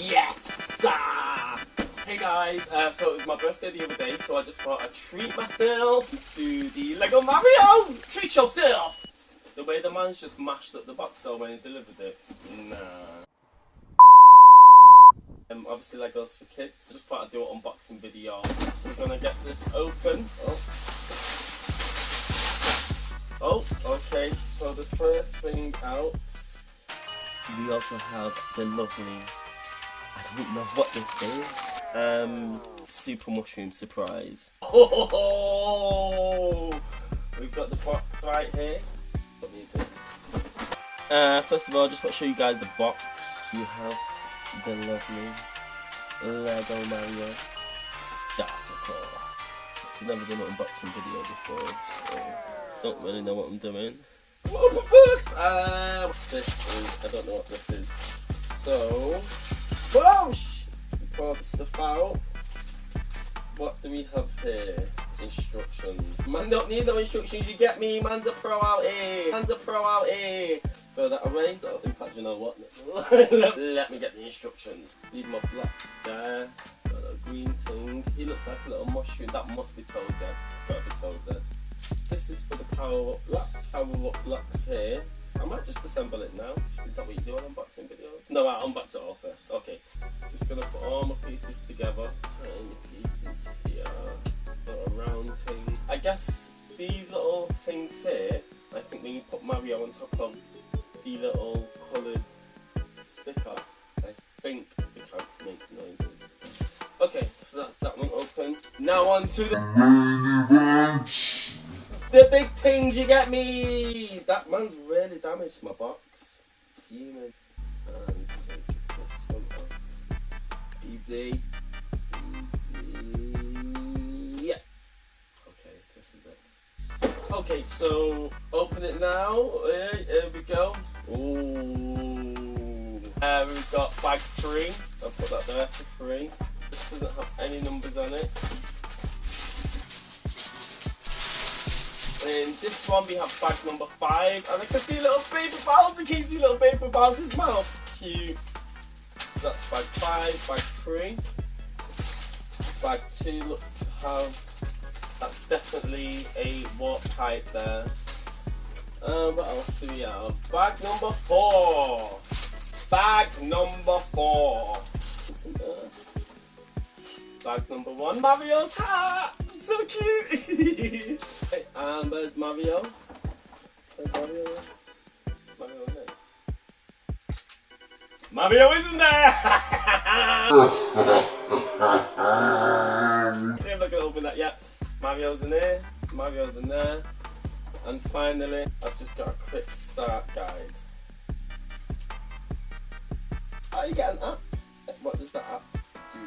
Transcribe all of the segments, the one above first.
Yes! Hey guys, so it was my birthday the other day, so I just thought I'd treat myself to the Lego Mario! Treat yourself! The way the man's just mashed up the box though when he delivered it. Nah. Obviously Legos for kids. Just thought I'd do an unboxing video. We're gonna get this open. Oh, okay, so the first thing out, we also have the lovely, I don't know what this is, Super Mushroom Surprise. Oh, we've got the box right here. What need this? First of all, I just want to show you guys the box. You have the lovely Lego Mario starter course. I've never done an unboxing video before, so don't really know what I'm doing. What open first? This is, I don't know what this is. So, whoa! Pour the stuff out. What do we have here? Instructions. Man, don't need no instructions. You get me? Man's a pro out here. Man's a pro out here. Throw that away. No, in fact, you know what? Let me get the instructions. Need my blocks there. Got a green thing. He looks like a little mushroom. That must be Toad's head. It's got to be Toad's head. This is for the power up blocks here. I might just assemble it now. Is that what you do on unboxing videos? No, I'll unbox it all first. Okay. Just gonna put all my pieces together. Tiny pieces here. Little round thing. I guess these little things here, I think when you put Mario on top of the little coloured sticker, I think the character makes noises. Okay, so that's that one open. Now on to the big things, you get me! That man's really damaged my box. Fuming. And take this one off. Easy. Yeah. Okay, this is it. Okay, so open it now. Here we go. Ooh. We've got bag 3. I'll put that there for 3. This doesn't have any numbers on it. In this one we have bag number 5, and I can see little baby Bowser. Can you see little baby Bowser's mouth? Cute. So that's bag 5, bag 3. Bag 2 looks to have, that's definitely a warp pipe there. What else do we have? Bag number 4. Bag number 4. What's in there? Bag number 1, Mario's hat! So cute! And where's Mario? Where's Mario? Mario in there? Mario isn't there! I'm not gonna open that yet. Mario's in there. Mario's in there. And finally, I've just got a quick start guide. Oh, you get an app? What does that app do?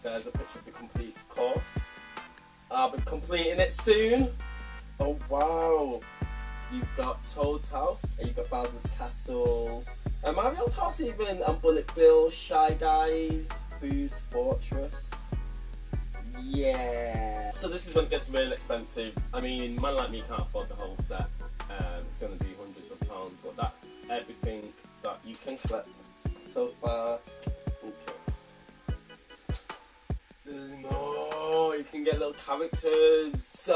There's a picture of the complete course. I'll be completing it soon. Oh wow. You've got Toad's house, and you've got Bowser's castle. And Mario's house even, and Bullet Bill, Shy Guys, Boo's fortress. Yeah. So this is when it gets real expensive. I mean, man like me can't afford the whole set. It's going to be hundreds of pounds, but that's everything that you can collect so far. Okay. There's more. You can get little characters.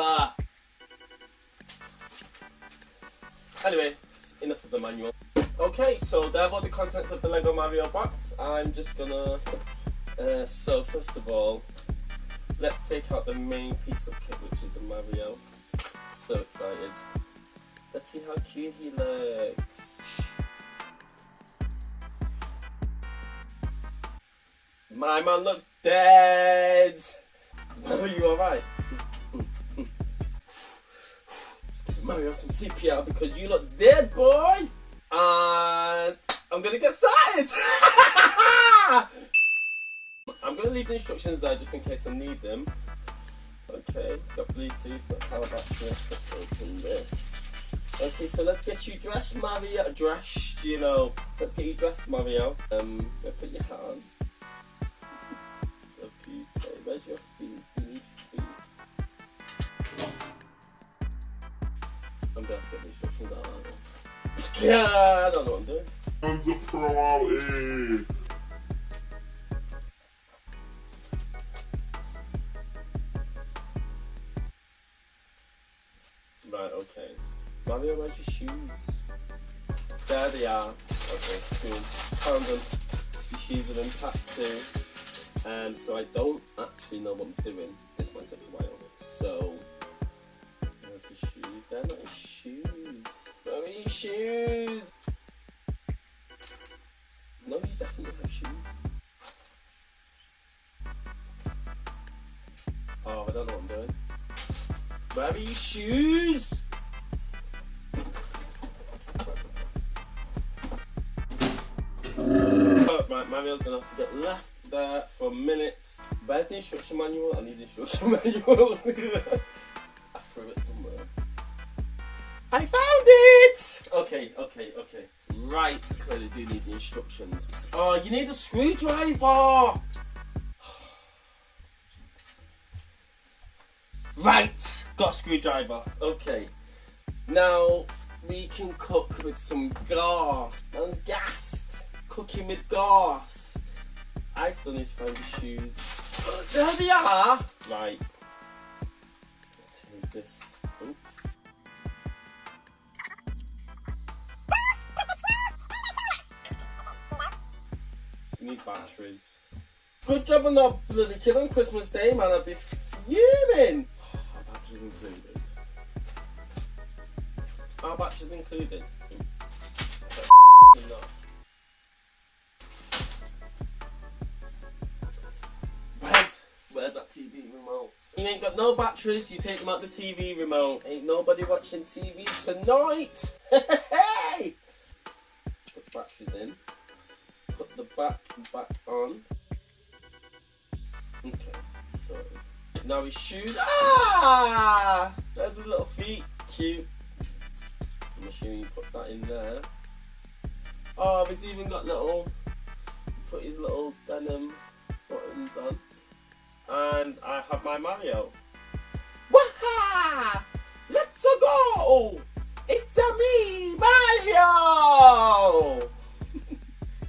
Anyway, enough of the manual. Okay, so there are the contents of the Lego Mario box. I'm just gonna. So first of all, let's take out the main piece of kit, which is the Mario. So excited. Let's see how cute he looks. My man looks dead. Are you alright? Just give Mario some CPR because you look dead, boy. And I'm gonna get started. I'm gonna leave the instructions there just in case I need them. Okay, got Bluetooth, got power battery. Let's open this. Okay, so let's get you dressed, Mario. Dressed, you know. Let's get you dressed, Mario. Put your hat on. So cute. Hey, where's your feet? You need feet. I'm gonna get the instructions out. Yeah, I don't know what I'm doing. Hands up for a while, eh? Right, okay. Mario, where's your shoes? There they are. Okay, cool. Found them. Your shoes are in pack too. So I don't actually know what I'm doing. This might take a while. So, where's your shoes? They're not your shoes. Where are your shoes? No, you definitely have shoes. Oh, I don't know what I'm doing. Where are your shoes? Oh, right, Mario's gonna have to get left there for a minute. Where's the instruction manual? I need the instruction manual. I threw it somewhere. I found it! Okay. Right, clearly do need the instructions. Oh, you need a screwdriver! Right, got a screwdriver. Okay, now we can cook with some gas. Man's gassed. Cooking with gas. I still need to find the shoes. There they are! Right. Take this. Oops. You need batteries. Good job on that bloody kid on Christmas Day, man. I'd be fuming. Our batteries included. Our batteries included. No. Where's that TV remote? You ain't got no batteries, you take them out the TV remote. Ain't nobody watching TV tonight! Hey! Put the batteries in. Put the back on. Okay, sorry. Now his shoes. Ah! There's his little feet. Cute. I'm assuming you put that in there. Oh, he's even got little. Put his little denim buttons on. And I have my Mario. Waha! Let's go! It's a me, Mario!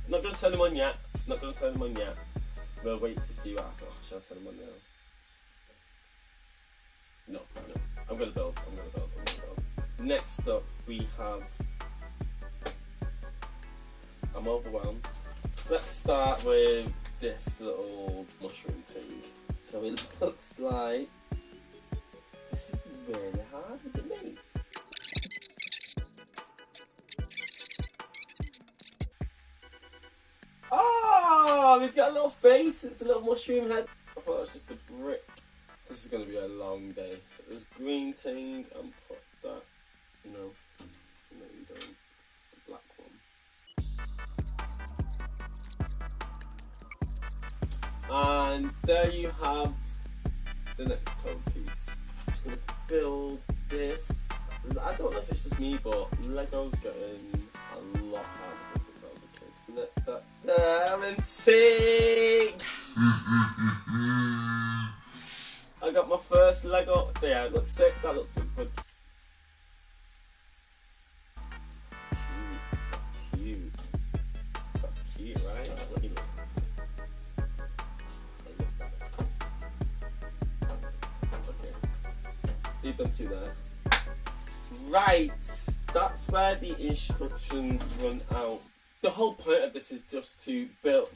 Not gonna turn him on yet. We'll wait to see what happens. Oh, shall I turn him on now? No. I'm gonna build. Next up, we have. I'm overwhelmed. Let's start with this little mushroom thing. So it looks like this is really hard. Is it me? Oh, he's got a little face. It's a little mushroom head. I thought it was just a brick. This is gonna be a long day. This green thing and put that. No, you don't. The black one. And there you have the next code piece. I'm just gonna build this. I don't know if it's just me, but Lego's getting a lot harder since I was a kid. Let that there and sing! I got my first Lego. Yeah, it looks sick. That looks good. That's cute, right? Look at it. Leave them two there. Right, that's where the instructions run out. The whole point of this is just to build.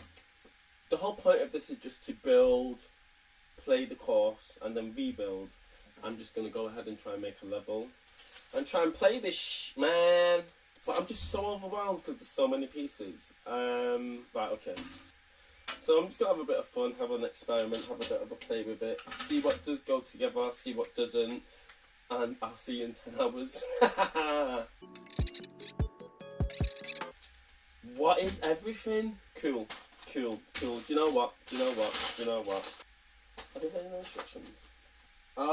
Play the course, and then rebuild. I'm just gonna go ahead and try and make a level, and try and play this man. But I'm just so overwhelmed because there's so many pieces. Right, okay. So I'm just gonna have a bit of fun, have an experiment, have a bit of a play with it, see what does go together, see what doesn't, and I'll see you in 10 hours. What is everything? Cool. Do you know what? Are there any instructions? Oh,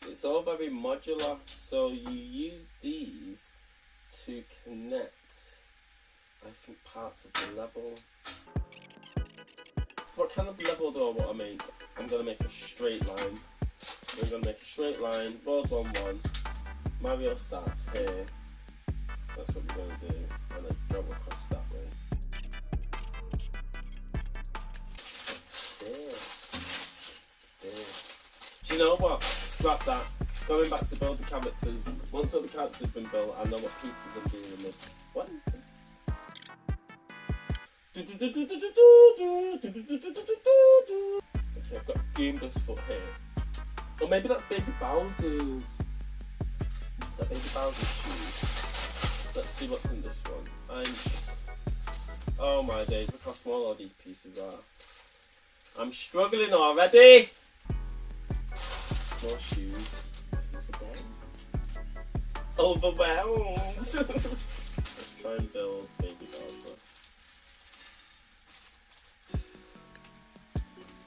it's all very modular, so you use these to connect, I think, parts of the level. So what kind of level do I want to make? I'm going to make a straight line. We're going to make a straight line, world 1-1. Mario starts here. you know what? Scrap that. Going back to build the characters. Once all the characters have been built, I know what pieces I'm dealing with. What is this? Okay, I've got Goomba's foot here. Or maybe that's Baby Bowser's. That Baby Bowser's shoes. Let's see what's in this one. Oh my days, look how small all these pieces are. I'm struggling already. More shoes. Is it dead? Overwhelmed. Let's try and build Baby Bowser.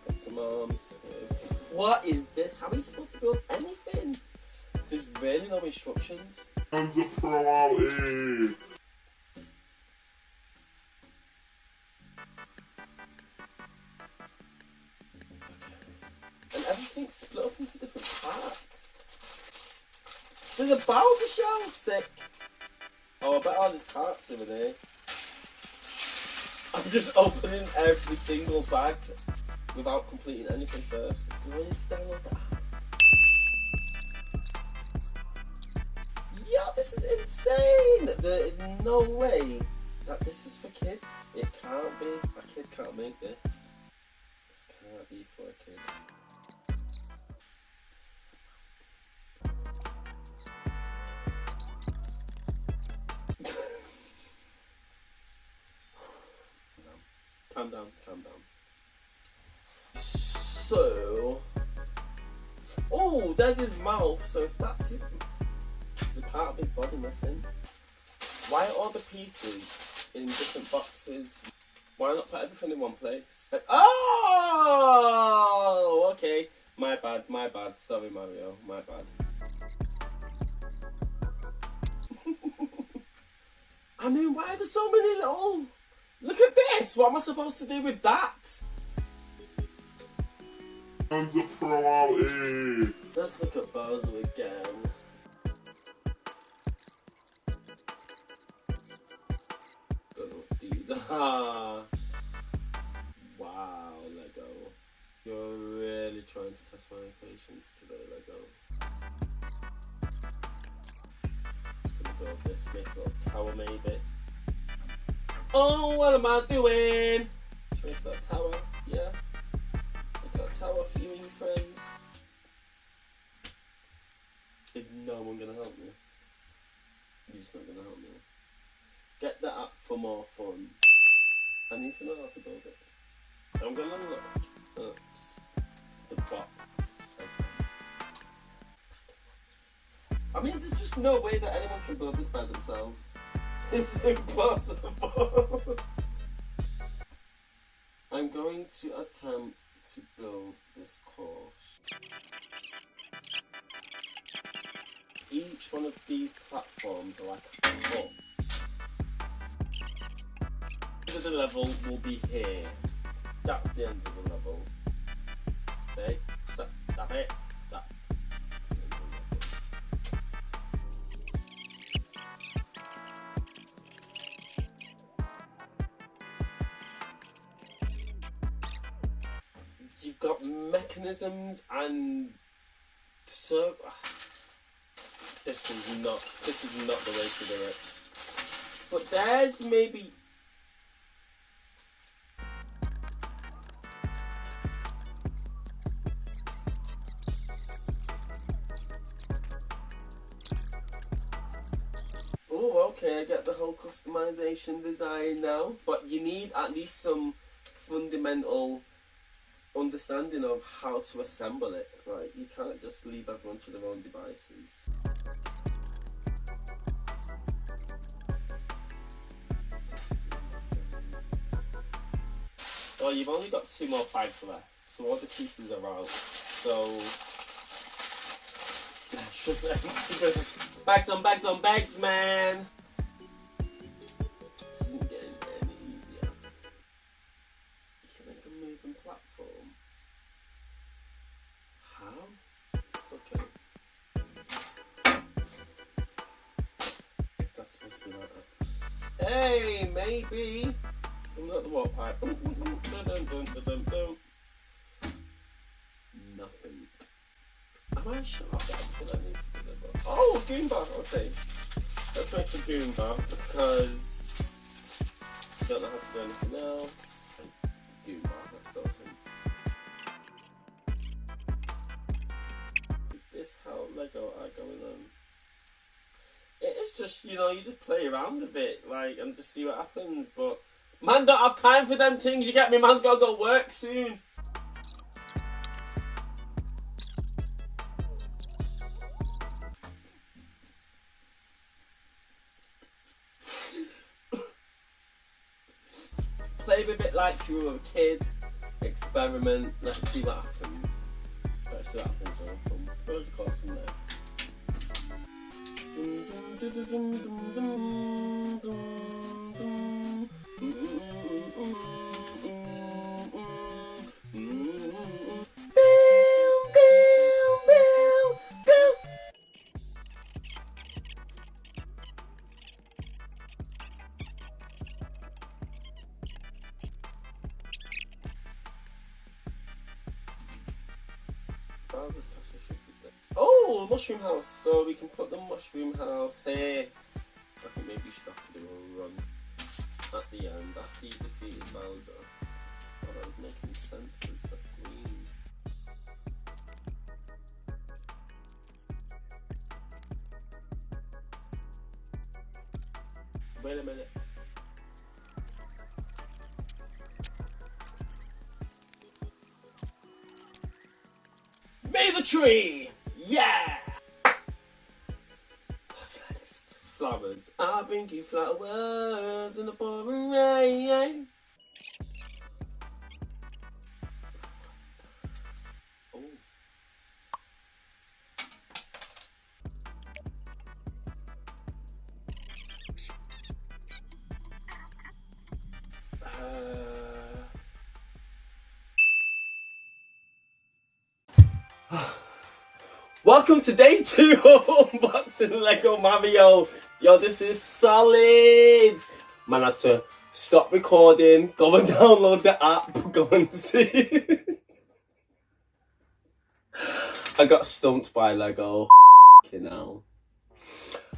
Got some arms. What is this? How are you supposed to build anything? There's really no instructions. Hands up for a while, eh? And everything's split up into different parts. There's a Bowser shell, sick. Oh, I bet all these parts over there. I'm just opening every single bag without completing anything first. Do I need to download the app? Yo, this is insane! There is no way that this is for kids. It can't be. A kid can't make this. This cannot be for a kid. Calm down, calm down. So, oh, there's his mouth. So if that's his, there's a part of his body missing. Why are all the pieces in different boxes? Why not put everything in one place? Like, oh, okay. My bad, my bad. Sorry, Mario, my bad. I mean, why are there so many little? Look at this! What am I supposed to do with that? Hands up for a while, eh? Let's look at Bowser again. Don't know what these are. Wow, Lego. You're really trying to test my patience today, Lego. Just gonna build this, make a little tower maybe. Oh, what am I doing? Should we make a little tower? Yeah. Make a little tower for you and your friends. Is no one gonna help me? You're just not gonna help me. Get that app for more fun. I need to know how to build it. I'm gonna look at the box. I mean, there's just no way that anyone can build this by themselves. It's impossible. I'm going to attempt to build this course. Each one of these platforms are like a hub. The end of the level will be here. That's the end of the level. Stay. Stop. Stop it. Stop. You've got mechanisms and so this is not the way to do it. But there's maybe oh, okay, I get the whole customization design now, but you need at least some fundamental understanding of how to assemble it. Like, you can't just leave everyone to their own devices. This is insane. Oh, you've only got 2 more bags left, so all the pieces are out. So that's just empty. Bags on bags, man. This isn't getting any easier. You can make a moving platform. How? Okay. Is that supposed to be like that? Hey, maybe. I'm not the water pipe. Nothing. Am I sure I've got everything I need to deliver? Oh, goon bar, okay. Let's make a goon bar because I don't know how to do anything else. Goon bar, let's build him. Is this how Lego are going on? It is just, you know, you just play around with it, like, and just see what happens, but man don't have time for them things, you get me? Man's gotta go work soon. Play with it like you were a kid, experiment, let's see what happens. Let's see what happens, we'll just go from there. Oh, mushroom house. So we can put the mushroom house here. I think maybe we should have to do a run at the end after you defeated Bowser. Oh, that was making sense because the queen. Wait a minute. May the tree! Yeah! What's next? Flowers. I'll bring you flowers in the pouring rain. Oh. Welcome to day 2 of unboxing Lego Mario. Yo, this is solid. Man, I had to stop recording, go and download the app, go and see. I got stumped by Lego. Now.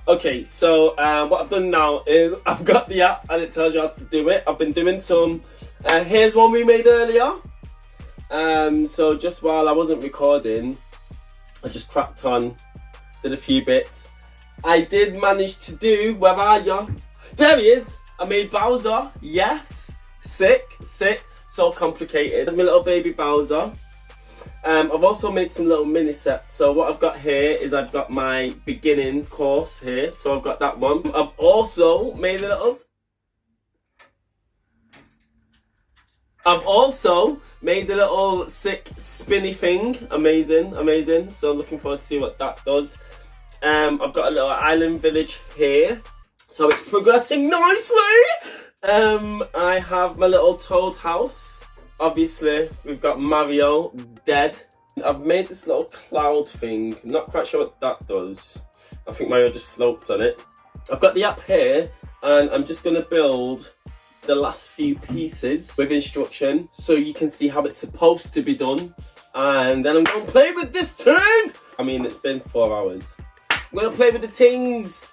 Okay, so what I've done now is I've got the app and it tells you how to do it. I've been doing some. Here's one we made earlier. So just while I wasn't recording, I just cracked on, did a few bits. I did manage to do, where are you? There he is! I made Bowser, yes. Sick, so complicated. My little baby Bowser. I've also made some little mini sets. So what I've got here is I've got my beginning course here. So I've got that one. I've also made a little sick spinny thing. Amazing. So looking forward to see what that does. I've got a little island village here. So it's progressing nicely. I have my little toad house. Obviously, we've got Mario dead. I've made this little cloud thing. I'm not quite sure what that does. I think Mario just floats on it. I've got the app here and I'm just gonna build the last few pieces with instruction so you can see how it's supposed to be done, and then I'm gonna play with this thing. I mean, it's been 4 hours. I'm gonna play with the things.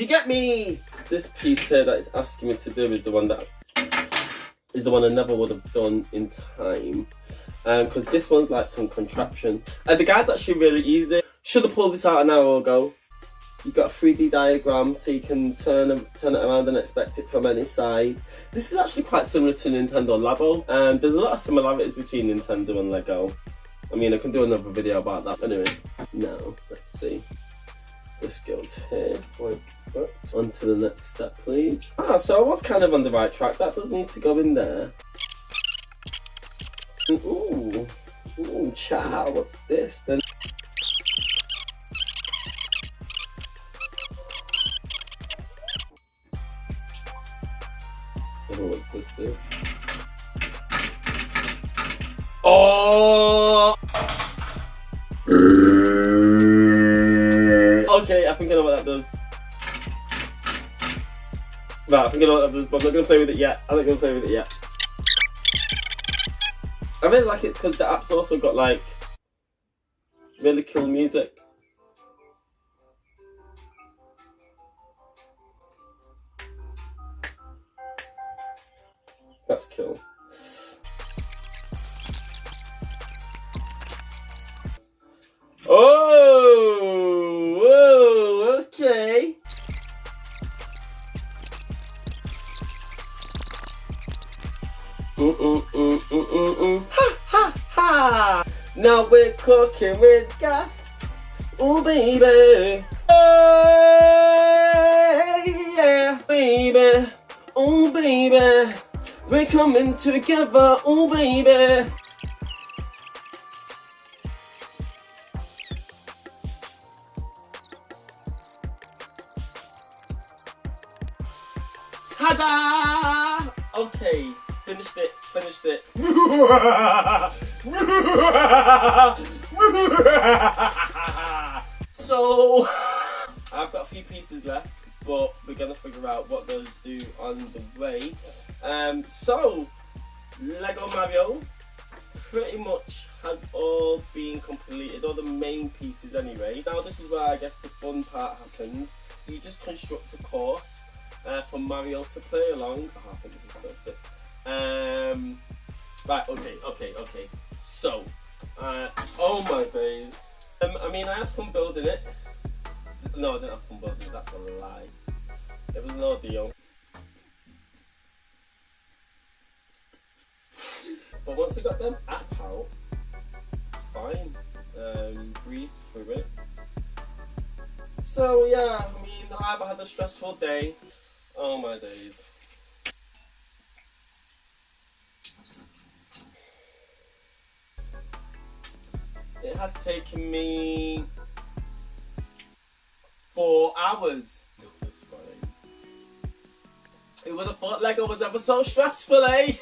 You get me? This piece here that it's asking me to do is the one I never would have done in time, because this one's like some contraption. The guide's actually really easy. Should have pulled this out an hour ago. You've got a 3D diagram so you can turn it around and expect it from any side. This is actually quite similar to Nintendo Labo. There's a lot of similarities between Nintendo and Lego. I mean, I can do another video about that. Anyway, now, let's see. This goes here. On to the next step, please. So I was kind of on the right track. That does need to go in there. Ooh, chow, what's this then? What's this do? Oh! Okay, I think I know what that does. Right, I think I know what that does, but I'm not going to play with it yet. I really like it because the app's also got like Really cool music. That's cool. Oh, whoa, okay. Ha ha ha! Now we're cooking with gas. Oh baby, oh yeah, baby, oh baby, we're coming together. Oh baby. Ta-da! Okay, finished it. So, I've got a few pieces left, but we're gonna figure out what those do on the way. So, Lego Mario pretty much has all been completed, all the main pieces anyway. Now this is where I guess the fun part happens. You just construct a course for Mario to play along. Oh, I think this is so sick. Right, okay. So, oh my days. I mean, I had fun building it. No, I didn't have fun building it, that's a lie. It was no deal. But once I got them app out, it's fine. Breezed through it. So yeah, I mean, I've had a stressful day. Oh my days. It has taken me 4 hours. Who would have thought Lego was ever so stressful, eh?